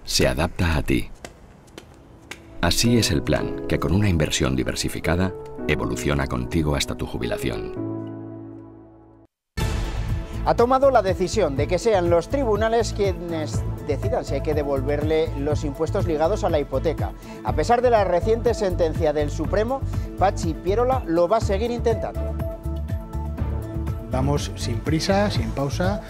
se adapta a ti. Así es el plan, que con una inversión diversificada, evoluciona contigo hasta tu jubilación. Ha tomado la decisión de que sean los tribunales quienes decidan si hay que devolverle los impuestos ligados a la hipoteca. A pesar de la reciente sentencia del Supremo, Patxi Pierola lo va a seguir intentando. Vamos sin prisa, sin pausa,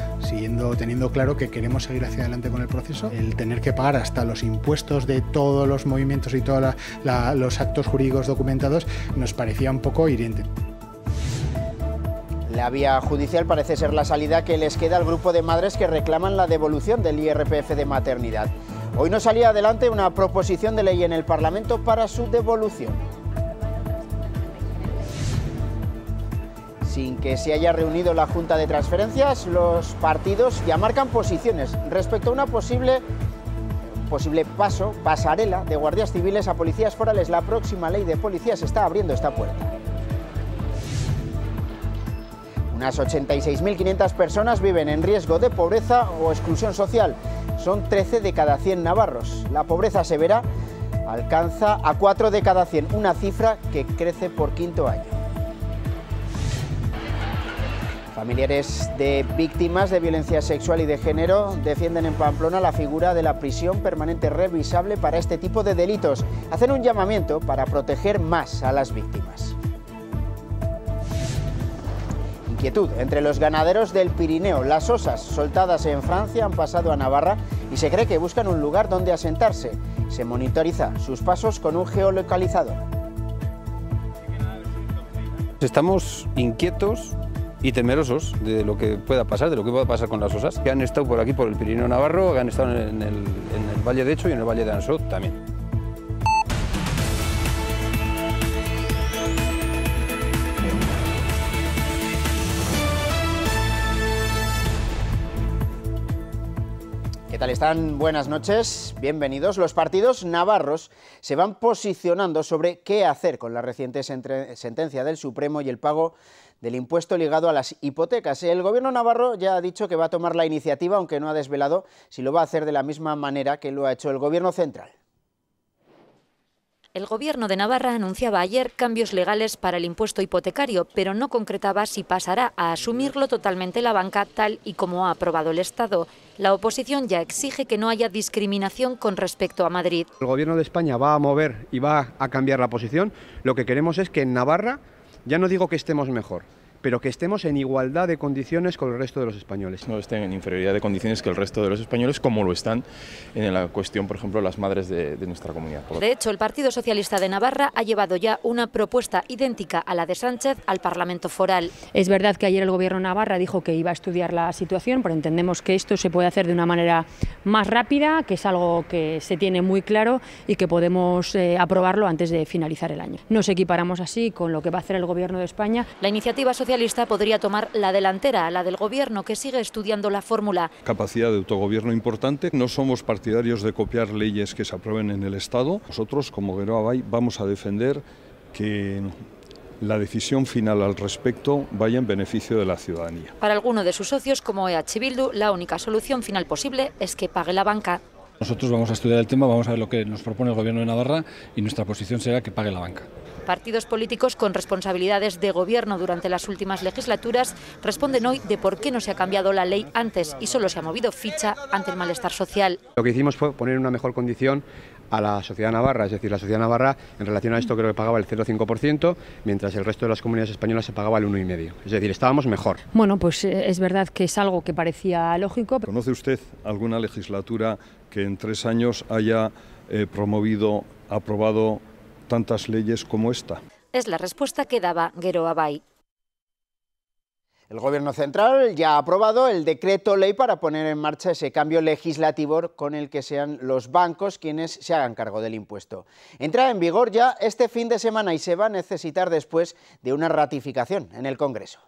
teniendo claro que queremos seguir hacia adelante con el proceso. El tener que pagar hasta los impuestos de todos los movimientos y todos los actos jurídicos documentados nos parecía un poco hiriente. La vía judicial parece ser la salida que les queda al grupo de madres que reclaman la devolución del IRPF de maternidad. Hoy no salía adelante una proposición de ley en el Parlamento para su devolución. Sin que se haya reunido la Junta de Transferencias, los partidos ya marcan posiciones respecto a una posible pasarela de guardias civiles a policías forales. La próxima ley de policías está abriendo esta puerta. Unas 86.500 personas viven en riesgo de pobreza o exclusión social. Son 13 de cada 100 navarros. La pobreza severa alcanza a 4 de cada 100, una cifra que crece por quinto año. Familiares de víctimas de violencia sexual y de género defienden en Pamplona la figura de la prisión permanente revisable para este tipo de delitos. Hacen un llamamiento para proteger más a las víctimas. Inquietud entre los ganaderos del Pirineo. Las osas soltadas en Francia han pasado a Navarra y se cree que buscan un lugar donde asentarse. Se monitoriza sus pasos con un geolocalizador. Estamos inquietos y temerosos de lo que pueda pasar, con las osas, que han estado por aquí, por el Pirineo Navarro, que han estado en el Valle de Echo y en el Valle de Ansó también. ¿Qué tal están? Buenas noches, bienvenidos. Los partidos navarros se van posicionando sobre qué hacer con la reciente sentencia del Supremo y el pago del impuesto ligado a las hipotecas. El gobierno navarro ya ha dicho que va a tomar la iniciativa, aunque no ha desvelado si lo va a hacer de la misma manera que lo ha hecho el gobierno central. El Gobierno de Navarra anunciaba ayer cambios legales para el impuesto hipotecario, pero no concretaba si pasará a asumirlo totalmente la banca tal y como ha aprobado el Estado. La oposición ya exige que no haya discriminación con respecto a Madrid. El Gobierno de España va a mover y va a cambiar la posición. Lo que queremos es que en Navarra, ya no digo que estemos mejor, pero que estemos en igualdad de condiciones con el resto de los españoles. No estén en inferioridad de condiciones que el resto de los españoles, como lo están en la cuestión, por ejemplo, las madres de nuestra comunidad. De hecho, el Partido Socialista de Navarra ha llevado ya una propuesta idéntica a la de Sánchez al Parlamento Foral. Es verdad que ayer el Gobierno de Navarra dijo que iba a estudiar la situación, pero entendemos que esto se puede hacer de una manera más rápida, que es algo que se tiene muy claro y que podemos aprobarlo antes de finalizar el año. Nos equiparamos así con lo que va a hacer el Gobierno de España. La iniciativa socialista podría tomar la delantera a la del Gobierno, que sigue estudiando la fórmula. Capacidad de autogobierno importante. No somos partidarios de copiar leyes que se aprueben en el Estado. Nosotros, como Geroa Bai, vamos a defender que la decisión final al respecto vaya en beneficio de la ciudadanía. Para alguno de sus socios, como EH Bildu, la única solución final posible es que pague la banca. Nosotros vamos a estudiar el tema, vamos a ver lo que nos propone el Gobierno de Navarra y nuestra posición será que pague la banca. Partidos políticos con responsabilidades de gobierno durante las últimas legislaturas responden hoy de por qué no se ha cambiado la ley antes y solo se ha movido ficha ante el malestar social. Lo que hicimos fue poner una mejor condición a la sociedad navarra, es decir, la sociedad navarra en relación a esto creo que pagaba el 0,5%, mientras el resto de las comunidades españolas se pagaba el 1,5%. Es decir, estábamos mejor. Bueno, pues es verdad que es algo que parecía lógico. ¿Conoce usted alguna legislatura que en 3 años haya aprobado tantas leyes como esta? Es la respuesta que daba Geroa Bai. El Gobierno central ya ha aprobado el decreto ley para poner en marcha ese cambio legislativo con el que sean los bancos quienes se hagan cargo del impuesto. Entra en vigor ya este fin de semana y se va a necesitar después de una ratificación en el Congreso.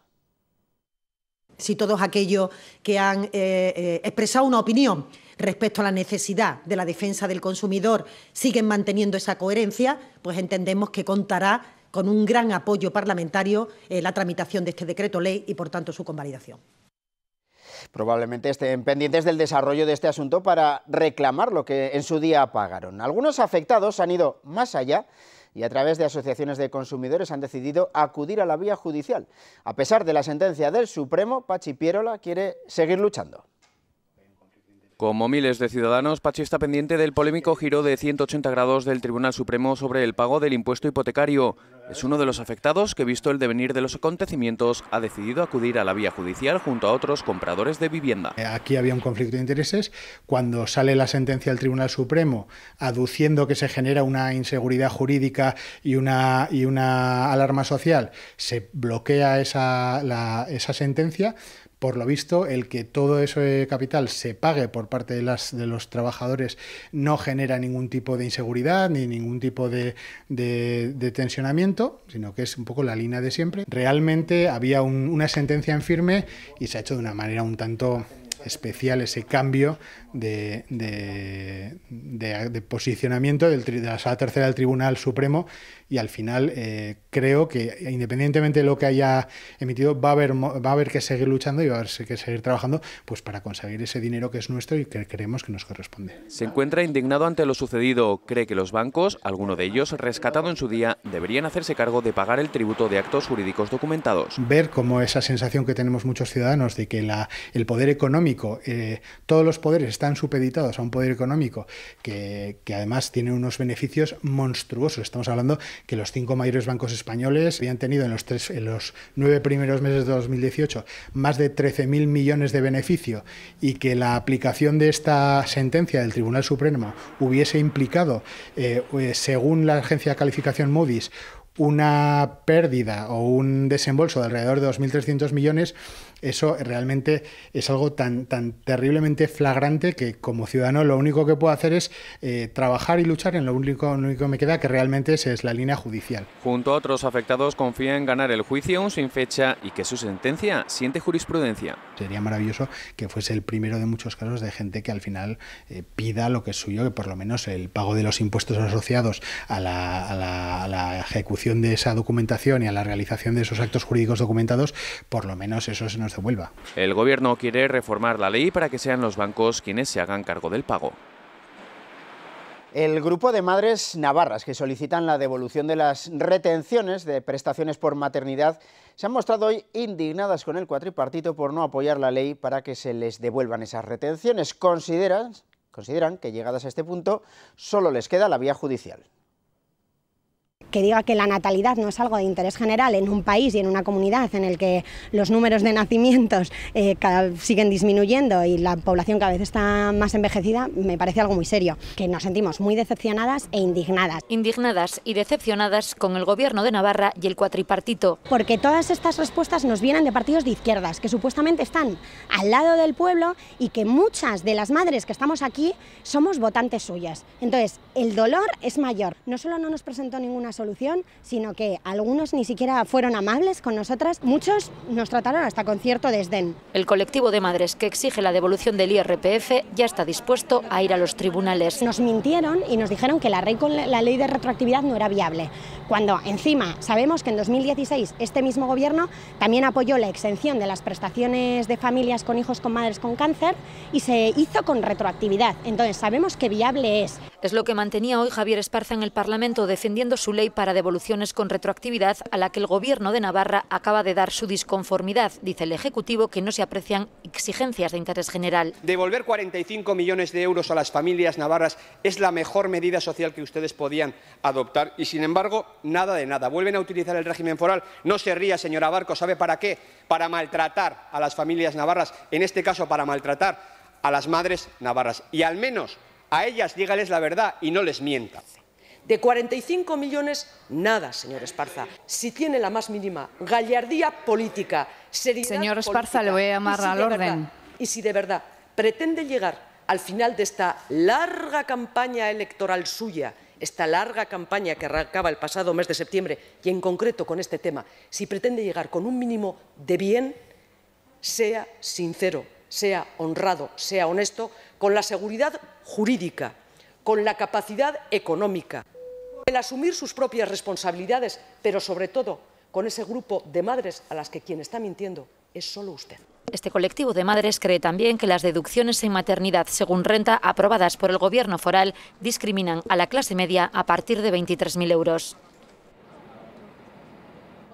Si todos aquellos que han expresado una opinión respecto a la necesidad de la defensa del consumidor siguen manteniendo esa coherencia, pues entendemos que contará con un gran apoyo parlamentario la tramitación de este decreto ley y, por tanto, su convalidación. Probablemente estén pendientes del desarrollo de este asunto para reclamar lo que en su día pagaron. Algunos afectados han ido más allá y a través de asociaciones de consumidores han decidido acudir a la vía judicial. A pesar de la sentencia del Supremo, Pachi Pierola quiere seguir luchando. Como miles de ciudadanos, Pachi está pendiente del polémico giro de 180 grados del Tribunal Supremo sobre el pago del impuesto hipotecario. Es uno de los afectados que, visto el devenir de los acontecimientos, ha decidido acudir a la vía judicial junto a otros compradores de vivienda. Aquí había un conflicto de intereses. Cuando sale la sentencia del Tribunal Supremo aduciendo que se genera una inseguridad jurídica y una alarma social, se bloquea esa sentencia. Por lo visto, el que todo ese capital se pague por parte de los trabajadores no genera ningún tipo de inseguridad ni ningún tipo de tensionamiento, sino que es un poco la línea de siempre. Realmente había una sentencia en firme y se ha hecho de una manera un tanto especial ese cambio de posicionamiento de la Sala Tercera del Tribunal Supremo, y al final creo que, independientemente de lo que haya emitido, va a haber que seguir luchando y va a haber que seguir trabajando pues para conseguir ese dinero que es nuestro y que creemos que nos corresponde. Se encuentra indignado ante lo sucedido. Cree que los bancos, alguno de ellos rescatado en su día, deberían hacerse cargo de pagar el tributo de actos jurídicos documentados. Ver cómo esa sensación que tenemos muchos ciudadanos de que el poder económico, todos los poderes están supeditados a un poder económico que además tiene unos beneficios monstruosos. Estamos hablando que los 5 mayores bancos españoles habían tenido en los 9 primeros meses de 2018 más de 13.000 millones de beneficio, y que la aplicación de esta sentencia del Tribunal Supremo hubiese implicado, según la agencia de calificación Moody's, una pérdida o un desembolso de alrededor de 2.300 millones, eso realmente es algo tan terriblemente flagrante que como ciudadano lo único que puedo hacer es trabajar y luchar en lo único que me queda, que realmente es la línea judicial. Junto a otros afectados, confía en ganar el juicio aún sin fecha y que su sentencia siente jurisprudencia. Sería maravilloso que fuese el primero de muchos casos de gente que al final pida lo que es suyo, que por lo menos el pago de los impuestos asociados a la ejecución de esa documentación y a la realización de esos actos jurídicos documentados, por lo menos eso se nos devuelva. El Gobierno quiere reformar la ley para que sean los bancos quienes se hagan cargo del pago. El grupo de madres navarras que solicitan la devolución de las retenciones de prestaciones por maternidad se han mostrado hoy indignadas con el cuatripartito por no apoyar la ley para que se les devuelvan esas retenciones. Consideran que, llegadas a este punto, solo les queda la vía judicial. Que diga que la natalidad no es algo de interés general en un país y en una comunidad en el que los números de nacimientos siguen disminuyendo y la población cada vez está más envejecida, me parece algo muy serio. Que nos sentimos muy decepcionadas e indignadas. Indignadas y decepcionadas con el Gobierno de Navarra y el cuatripartito. Porque todas estas respuestas nos vienen de partidos de izquierdas que supuestamente están al lado del pueblo y que muchas de las madres que estamos aquí somos votantes suyas. Entonces, el dolor es mayor. No solo no nos presentó ninguna solución, sino que algunos ni siquiera fueron amables con nosotras, muchos nos trataron hasta con cierto desdén. El colectivo de madres que exige la devolución del IRPF ya está dispuesto a ir a los tribunales. Nos mintieron y nos dijeron que la ley de retroactividad no era viable, cuando encima sabemos que en 2016 este mismo gobierno también apoyó la exención de las prestaciones de familias con hijos con madres con cáncer y se hizo con retroactividad, entonces sabemos que viable es. Es lo que mantenía hoy Javier Esparza en el Parlamento defendiendo su ley para devoluciones con retroactividad, a la que el Gobierno de Navarra acaba de dar su disconformidad. Dice el Ejecutivo que no se aprecian exigencias de interés general. Devolver 45 millones de euros a las familias navarras es la mejor medida social que ustedes podían adoptar y, sin embargo, nada de nada. Vuelven a utilizar el régimen foral. No se ría, señora Barco. ¿Sabe para qué? Para maltratar a las familias navarras, en este caso para maltratar a las madres navarras. Y al menos a ellas dígales la verdad y no les mienta. De 45 millones, nada, señor Esparza. Si tiene la más mínima gallardía política, seriedad Señor Esparza, política, le voy a llamar al orden. Y si de verdad pretende llegar al final de esta larga campaña electoral suya, esta larga campaña que acaba el pasado mes de septiembre, y en concreto con este tema, si pretende llegar con un mínimo de bien, sea sincero, sea honrado, sea honesto, con la seguridad jurídica, con la capacidad económica, el asumir sus propias responsabilidades, pero sobre todo con ese grupo de madres a las que quien está mintiendo es solo usted. Este colectivo de madres cree también que las deducciones en maternidad según renta aprobadas por el Gobierno foral discriminan a la clase media a partir de 23.000 euros.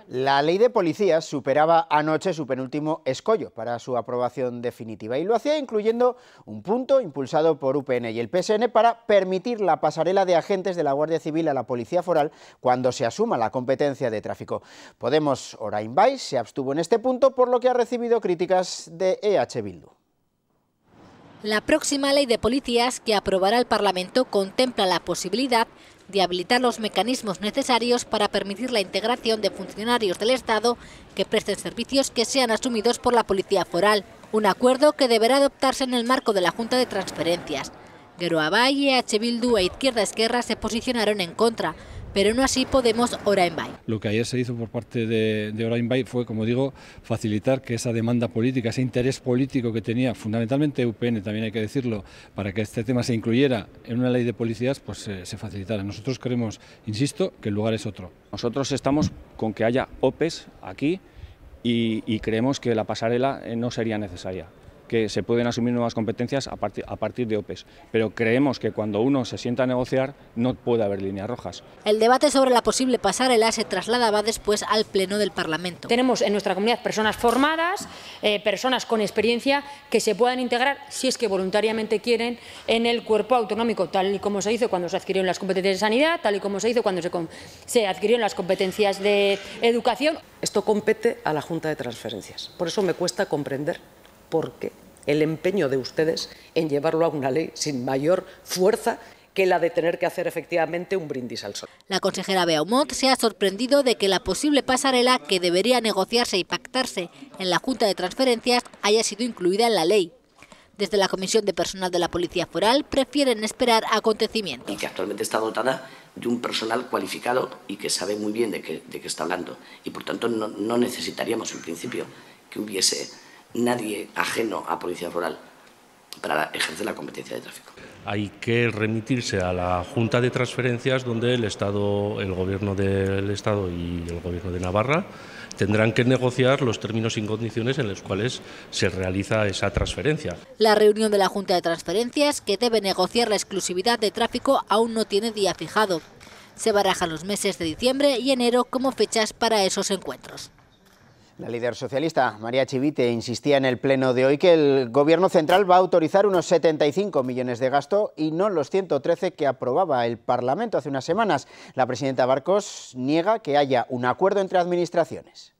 La ley de policías superaba anoche su penúltimo escollo para su aprobación definitiva y lo hacía incluyendo un punto impulsado por UPN y el PSN para permitir la pasarela de agentes de la Guardia Civil a la Policía Foral cuando se asuma la competencia de tráfico. Podemos Orain Bai se abstuvo en este punto, por lo que ha recibido críticas de EH Bildu. La próxima ley de policías que aprobará el Parlamento contempla la posibilidad de habilitar los mecanismos necesarios para permitir la integración de funcionarios del Estado que presten servicios que sean asumidos por la Policía Foral, un acuerdo que deberá adoptarse en el marco de la Junta de Transferencias. Geroa Bai, EH Bildu e Izquierda Esquerra se posicionaron en contra, pero no así Podemos Orain Bai. Lo que ayer se hizo por parte de Orain Bai fue, como digo, facilitar que esa demanda política, ese interés político que tenía fundamentalmente UPN, también hay que decirlo, para que este tema se incluyera en una ley de policías, pues se facilitara. Nosotros creemos, insisto, que el lugar es otro. Nosotros estamos con que haya OPEs aquí y creemos que la pasarela no sería necesaria, que se pueden asumir nuevas competencias a partir de OPEs, pero creemos que cuando uno se sienta a negociar no puede haber líneas rojas. El debate sobre la posible pasarela se trasladaba después al Pleno del Parlamento. Tenemos en nuestra comunidad personas formadas, personas con experiencia que se puedan integrar, si es que voluntariamente quieren, en el cuerpo autonómico, tal y como se hizo cuando se adquirieron las competencias de sanidad, tal y como se hizo cuando se adquirieron las competencias de educación. Esto compete a la Junta de Transferencias. Por eso me cuesta comprender por qué el empeño de ustedes en llevarlo a una ley sin mayor fuerza que la de tener que hacer efectivamente un brindis al sol. La consejera Beaumont se ha sorprendido de que la posible pasarela que debería negociarse y pactarse en la Junta de Transferencias haya sido incluida en la ley. Desde la Comisión de Personal de la Policía Foral prefieren esperar acontecimientos. Y que actualmente está dotada de un personal cualificado y que sabe muy bien de qué está hablando. Y por tanto no necesitaríamos en principio que hubiese nadie ajeno a Policía Foral para ejercer la competencia de tráfico. Hay que remitirse a la Junta de Transferencias, donde el Gobierno del Estado y el Gobierno de Navarra tendrán que negociar los términos y condiciones en los cuales se realiza esa transferencia. La reunión de la Junta de Transferencias, que debe negociar la exclusividad de tráfico, aún no tiene día fijado. Se barajan los meses de diciembre y enero como fechas para esos encuentros. La líder socialista, María Chivite, insistía en el pleno de hoy que el Gobierno central va a autorizar unos 75 millones de gasto y no los 113 que aprobaba el Parlamento hace unas semanas. La presidenta Barcos niega que haya un acuerdo entre administraciones.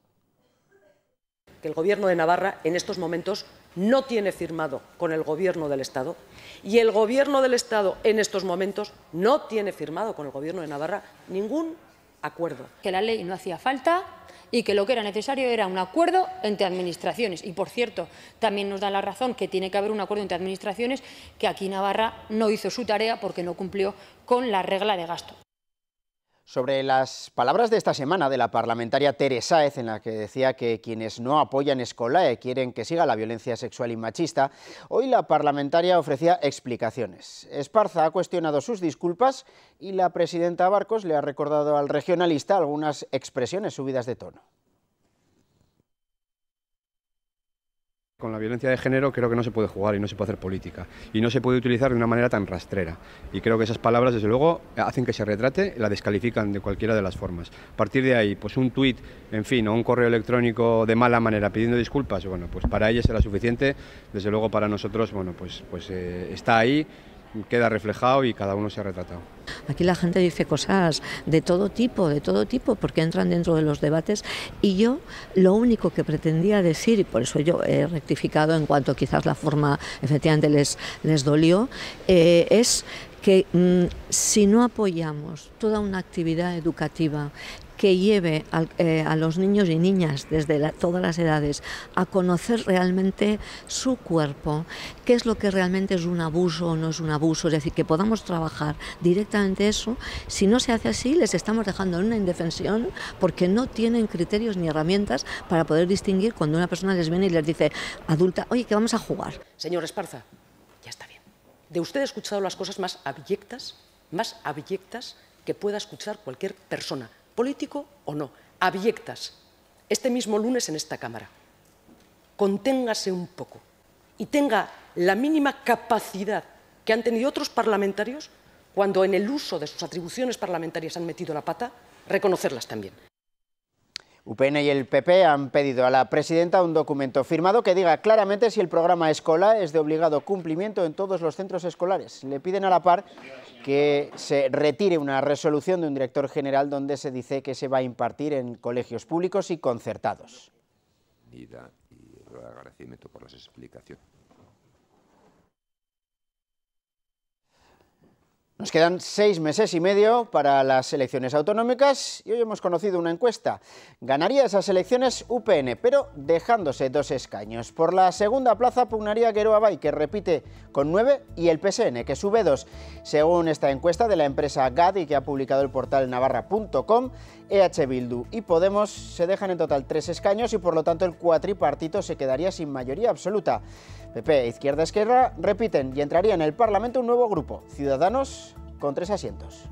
Que el Gobierno de Navarra en estos momentos no tiene firmado con el Gobierno del Estado y el Gobierno del Estado en estos momentos no tiene firmado con el Gobierno de Navarra ningún acuerdo. Que la ley no hacía falta y que lo que era necesario era un acuerdo entre administraciones. Y, por cierto, también nos da la razón que tiene que haber un acuerdo entre administraciones, que aquí Navarra no hizo su tarea porque no cumplió con la regla de gasto. Sobre las palabras de esta semana de la parlamentaria Tere Sáez, en la que decía que quienes no apoyan Escolae quieren que siga la violencia sexual y machista, hoy la parlamentaria ofrecía explicaciones. Esparza ha cuestionado sus disculpas y la presidenta Barcos le ha recordado al regionalista algunas expresiones subidas de tono. Con la violencia de género creo que no se puede jugar y no se puede hacer política y no se puede utilizar de una manera tan rastrera, y creo que esas palabras desde luego hacen que se retrate, la descalifican de cualquiera de las formas. A partir de ahí, pues un tuit, en fin, o un correo electrónico de mala manera pidiendo disculpas, bueno, pues para ella será suficiente, desde luego para nosotros, bueno, pues está ahí, queda reflejado y cada uno se ha retratado. Aquí la gente dice cosas de todo tipo, porque entran dentro de los debates, y yo lo único que pretendía decir, y por eso yo he rectificado en cuanto quizás la forma efectivamente les dolió, es que si no apoyamos toda una actividad educativa que lleve a los niños y niñas desde todas las edades a conocer realmente su cuerpo, qué es lo que realmente es un abuso o no es un abuso, es decir, que podamos trabajar directamente eso. Si no se hace así, les estamos dejando en una indefensión porque no tienen criterios ni herramientas para poder distinguir cuando una persona les viene y les dice, adulta, oye, que vamos a jugar. Señor Esparza, ya está bien. De usted he escuchado las cosas más abyectas que pueda escuchar cualquier persona, político o no, abyectas, este mismo lunes en esta Cámara. conténgase un poco y tenga la mínima capacidad que han tenido otros parlamentarios cuando en el uso de sus atribuciones parlamentarias han metido la pata, reconocerlas también. UPN y el PP han pedido a la presidenta un documento firmado que diga claramente si el programa Escola es de obligado cumplimiento en todos los centros escolares. Le piden a la par que se retire una resolución de un director general donde se dice que se va a impartir en colegios públicos y concertados. Y el agradecimiento por las explicaciones. Nos quedan 6 meses y medio para las elecciones autonómicas y hoy hemos conocido una encuesta. Ganaría esas elecciones UPN, pero dejándose 2 escaños. Por la segunda plaza pugnaría Gero Abay, que repite con 9, y el PSN, que sube 2. Según esta encuesta de la empresa GAD y que ha publicado el portal navarra.com, EH Bildu y Podemos se dejan en total 3 escaños y por lo tanto el cuatripartito se quedaría sin mayoría absoluta. PP e Izquierda Esquerra repiten y entraría en el Parlamento un nuevo grupo, Ciudadanos, con 3 asientos.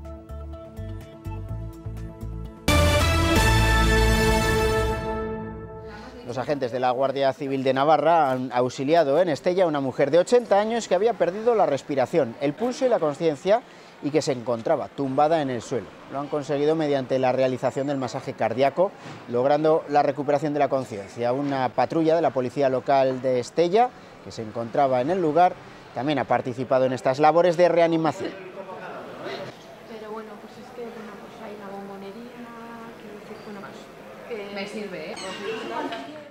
Los agentes de la Guardia Civil de Navarra han auxiliado en Estella a una mujer de 80 años que había perdido la respiración, el pulso y la conciencia y que se encontraba tumbada en el suelo. Lo han conseguido mediante la realización del masaje cardíaco, logrando la recuperación de la conciencia. Una patrulla de la policía local de Estella, que se encontraba en el lugar, también ha participado en estas labores de reanimación. Pero bueno, pues es que pues hay una bombonería, que me sirve, ¿eh?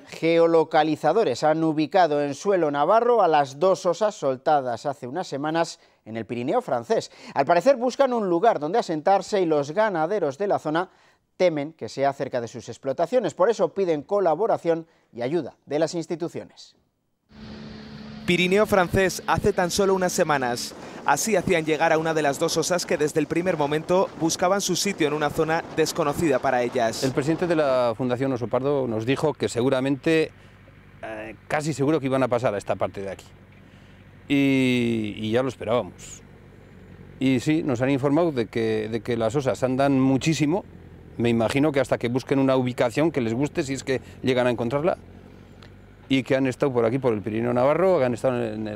Geolocalizadores han ubicado en suelo navarro a las 2 osas soltadas hace unas semanas en el Pirineo francés. Al parecer buscan un lugar donde asentarse y los ganaderos de la zona temen que sea cerca de sus explotaciones. Por eso piden colaboración y ayuda de las instituciones. Pirineo francés, hace tan solo unas semanas. Así hacían llegar a una de las 2 osas que desde el primer momento buscaban su sitio en una zona desconocida para ellas. El presidente de la Fundación Oso Pardo nos dijo que seguramente, casi seguro que iban a pasar a esta parte de aquí. Y ya lo esperábamos. Y sí, nos han informado de que las osas andan muchísimo. Me imagino que hasta que busquen una ubicación que les guste, si es que llegan a encontrarla. Y que han estado por aquí, por el Pirineo Navarro, que han estado en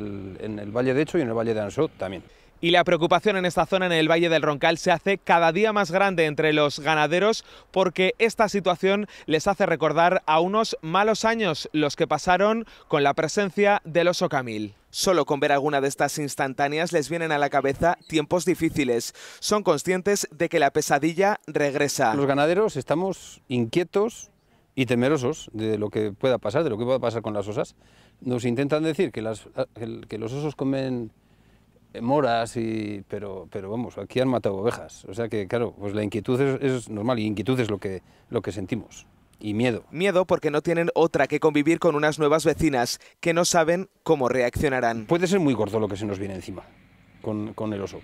el Valle de Hecho y en el Valle de Ansó también. Y la preocupación en esta zona, en el Valle del Roncal, se hace cada día más grande entre los ganaderos porque esta situación les hace recordar a unos malos años, los que pasaron con la presencia del oso camil. Solo con ver alguna de estas instantáneas les vienen a la cabeza tiempos difíciles. Son conscientes de que la pesadilla regresa. Los ganaderos estamos inquietos y temerosos de lo que pueda pasar, de lo que pueda pasar con las osas. Nos intentan decir que los osos comen moras, pero vamos, aquí han matado ovejas. O sea que, claro, pues la inquietud es normal y inquietud es lo que sentimos. Y miedo. Miedo porque no tienen otra que convivir con unas nuevas vecinas que no saben cómo reaccionarán. Puede ser muy corto lo que se nos viene encima con el oso.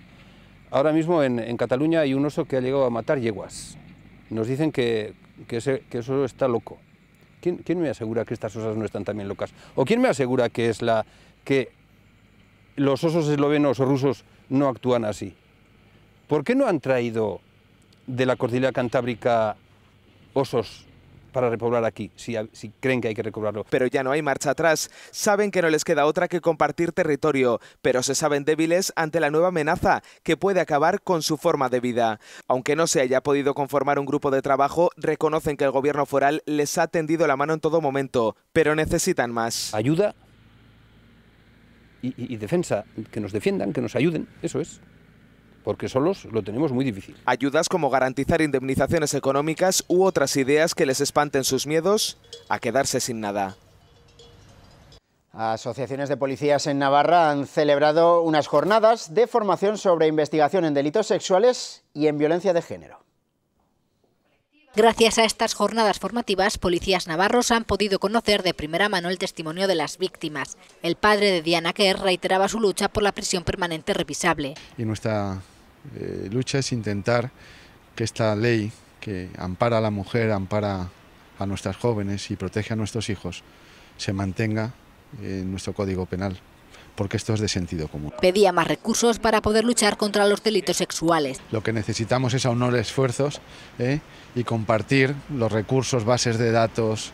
Ahora mismo en Cataluña hay un oso que ha llegado a matar yeguas. Nos dicen que eso está loco. ¿Quién me asegura que estas osas no están también locas? ¿O quién me asegura que los osos eslovenos o rusos no actúan así? ¿Por qué no han traído de la cordillera cantábrica osos para repoblar aquí, si creen que hay que repoblarlo? Pero ya no hay marcha atrás. Saben que no les queda otra que compartir territorio, pero se saben débiles ante la nueva amenaza que puede acabar con su forma de vida. Aunque no se haya podido conformar un grupo de trabajo, reconocen que el gobierno foral les ha tendido la mano en todo momento, pero necesitan más. Ayuda y defensa, que nos defiendan, que nos ayuden, eso es. Porque solos lo tenemos muy difícil. Ayudas como garantizar indemnizaciones económicas u otras ideas que les espanten sus miedos a quedarse sin nada. Asociaciones de policías en Navarra han celebrado unas jornadas de formación sobre investigación en delitos sexuales y en violencia de género. Gracias a estas jornadas formativas, policías navarros han podido conocer de primera mano el testimonio de las víctimas. El padre de Diana Kerr reiteraba su lucha por la prisión permanente revisable. Y nuestra lucha es intentar que esta ley que ampara a la mujer, ampara a nuestras jóvenes y protege a nuestros hijos, se mantenga en nuestro Código Penal, porque esto es de sentido común. Pedía más recursos para poder luchar contra los delitos sexuales. Lo que necesitamos es aunar esfuerzos y compartir los recursos, bases de datos,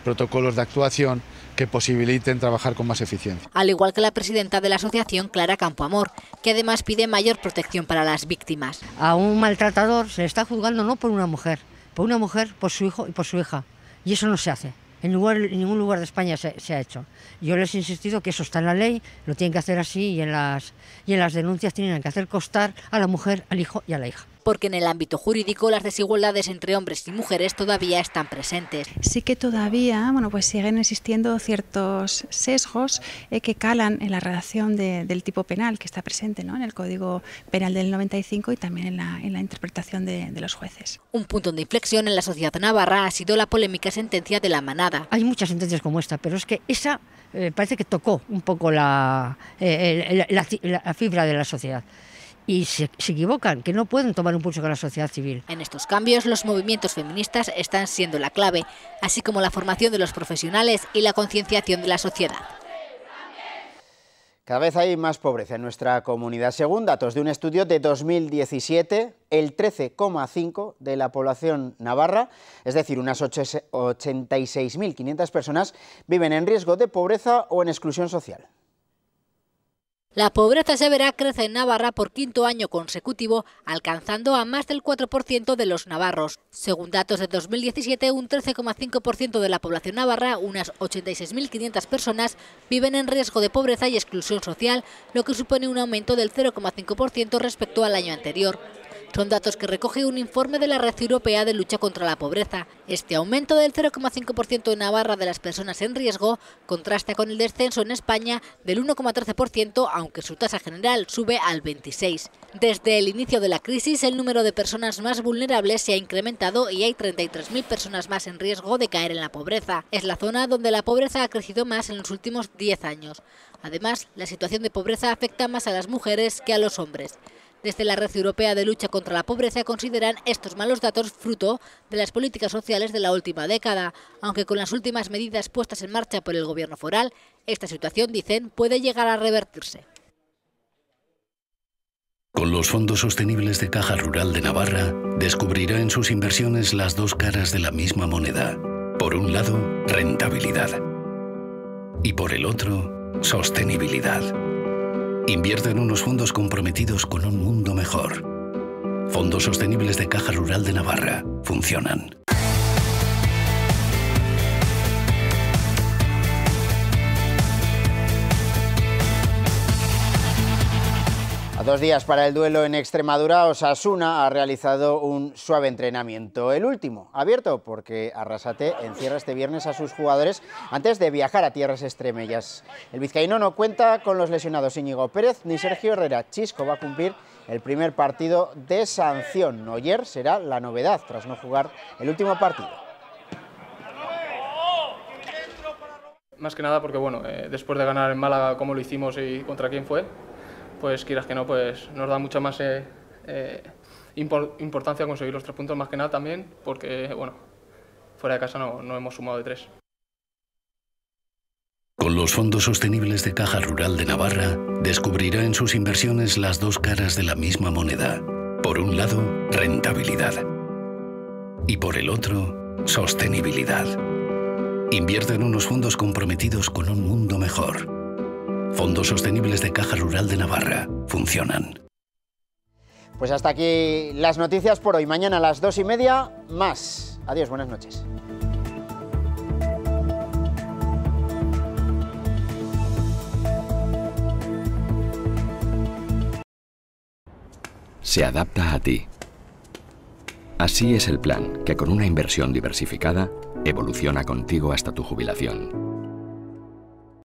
protocolos de actuación que posibiliten trabajar con más eficiencia. Al igual que la presidenta de la asociación, Clara Campoamor, que además pide mayor protección para las víctimas. A un maltratador se le está juzgando no por una mujer, por su hijo y por su hija. Y eso no se hace. En ningún lugar de España se ha hecho. Yo les he insistido que eso está en la ley, lo tienen que hacer así y en las denuncias tienen que hacer constar a la mujer, al hijo y a la hija. Porque en el ámbito jurídico las desigualdades entre hombres y mujeres todavía están presentes. Sí que todavía pues siguen existiendo ciertos sesgos que calan en la redacción del tipo penal que está presente, ¿no?, en el Código Penal del 95 y también en la interpretación de los jueces. Un punto de inflexión en la sociedad navarra ha sido la polémica sentencia de La Manada. Hay muchas sentencias como esta, pero es que esa parece que tocó un poco la fibra de la sociedad. Y se equivocan, que no pueden tomar un pulso con la sociedad civil. En estos cambios, los movimientos feministas están siendo la clave, así como la formación de los profesionales y la concienciación de la sociedad. Cada vez hay más pobreza en nuestra comunidad. Según datos de un estudio de 2017, el 13,5% de la población navarra, es decir, unas 86.500 personas, viven en riesgo de pobreza o en exclusión social. La pobreza severa crece en Navarra por quinto año consecutivo, alcanzando a más del 4% de los navarros. Según datos de 2017, un 13,5% de la población navarra, unas 86.500 personas, viven en riesgo de pobreza y exclusión social, lo que supone un aumento del 0,5% respecto al año anterior. Son datos que recoge un informe de la Red Europea de Lucha contra la Pobreza. Este aumento del 0,5% en Navarra de las personas en riesgo contrasta con el descenso en España del 1,13%, aunque su tasa general sube al 26%. Desde el inicio de la crisis, el número de personas más vulnerables se ha incrementado y hay 33.000 personas más en riesgo de caer en la pobreza. Es la zona donde la pobreza ha crecido más en los últimos 10 años. Además, la situación de pobreza afecta más a las mujeres que a los hombres. Desde la Red Europea de Lucha contra la Pobreza consideran estos malos datos fruto de las políticas sociales de la última década, aunque con las últimas medidas puestas en marcha por el gobierno foral, esta situación, dicen, puede llegar a revertirse. Con los fondos sostenibles de Caja Rural de Navarra, descubrirá en sus inversiones las dos caras de la misma moneda. Por un lado, rentabilidad. Y por el otro, sostenibilidad. Invierte en unos fondos comprometidos con un mundo mejor. Fondos sostenibles de Caja Rural de Navarra. Funcionan. A 2 días para el duelo en Extremadura, Osasuna ha realizado un suave entrenamiento. El último, abierto, porque Arrasate encierra este viernes a sus jugadores antes de viajar a tierras extremeñas. El vizcaíno no cuenta con los lesionados Íñigo Pérez ni Sergio Herrera. Chisco va a cumplir el primer partido de sanción. Noyer será la novedad tras no jugar el último partido. Más que nada porque, bueno, después de ganar en Málaga como lo hicimos y contra quién fue, pues quieras que no, pues nos da mucha más importancia conseguir los 3 puntos, más que nada también porque, bueno, fuera de casa no hemos sumado de 3. Con los fondos sostenibles de Caja Rural de Navarra, descubrirá en sus inversiones las dos caras de la misma moneda. Por un lado, rentabilidad. Y por el otro, sostenibilidad. Invierte en unos fondos comprometidos con un mundo mejor. Fondos sostenibles de Caja Rural de Navarra. Funcionan. Pues hasta aquí las noticias por hoy. Mañana a las 2:30 más. Adiós, buenas noches. Se adapta a ti. Así es el plan, que con una inversión diversificada, evoluciona contigo hasta tu jubilación.